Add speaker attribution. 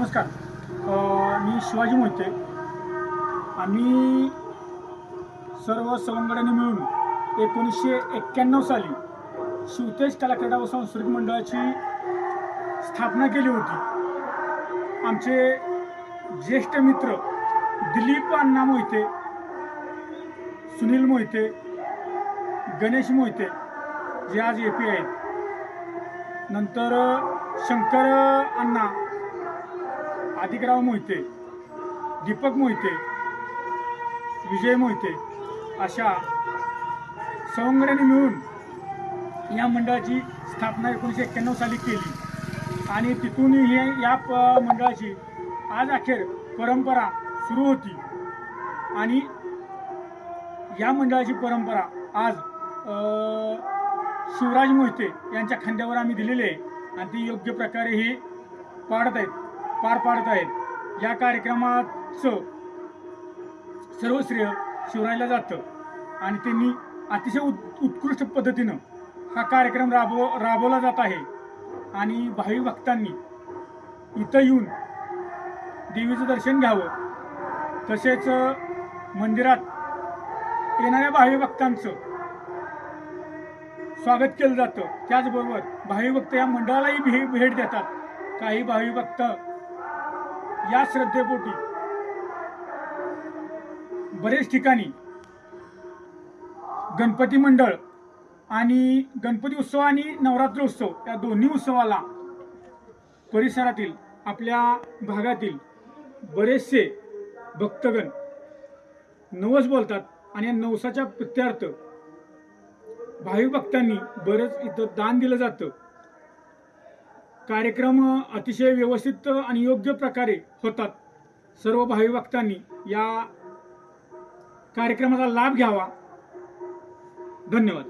Speaker 1: नमस्कार. मी शिवाजी मोहिते. आम्ही सर्व सवंगड्यांनी मिळून 1991 साली शिवतेज कला क्रीडा व सांस्कृतिक मंडळाची स्थापना केली होती. आमचे ज्येष्ठ मित्र दिलीप अण्णा मोहिते, सुनील मोहिते, गणेश मोहिते जे आज AP आहेत, नंतर शंकर अण्णा, अधिकराव मोहिते, दीपक मोहिते, विजय मोहिते अशा सवंगड्यांनी मिळून या मंडळाची स्थापना 1991 साली केली आणि तिथून या मंडळाची आज अखेर परंपरा सुरू होती. आणि या मंडळाची परंपरा आज शिवराज मोहिते यांच्या खांद्यावर आम्ही दिलेली आहे आणि ती योग्य प्रकारे ही पार पाडत आहेत. या कार्यक्रमाचं सर्व श्रेय शिवराजला जातं आणि त्यांनी अतिशय उत्कृष्ट पद्धतीनं हा कार्यक्रम राबवला जात आहे. आणि भाविक भक्तांनी इथं येऊन देवीचं दर्शन घ्यावं, तसेच मंदिरात येणाऱ्या भाविक भक्तांचं स्वागत केलं जातं. त्याचबरोबर भाविक भक्त या मंडळालाही भेट देतात. काही भाविक भक्त या श्रद्धेपोटी बरेच ठिकाणी गणपती मंडळ आणि गणपती उत्सव आणि नवरात्र उत्सव या दोन्ही उत्सवाला परिसरातील आपल्या भागातील बरेचसे भक्तगण नवस बोलतात आणि या नवसाच्या प्रत्यर्थ भाविक भक्तांनी बरंच इथं दान दिलं जातं. कार्यक्रम अतिशय व्यवस्थित आणि योग्य प्रकारे होतात. सर्व भाविक भक्तांनी या कार्यक्रमाचा लाभ घ्यावा. धन्यवाद.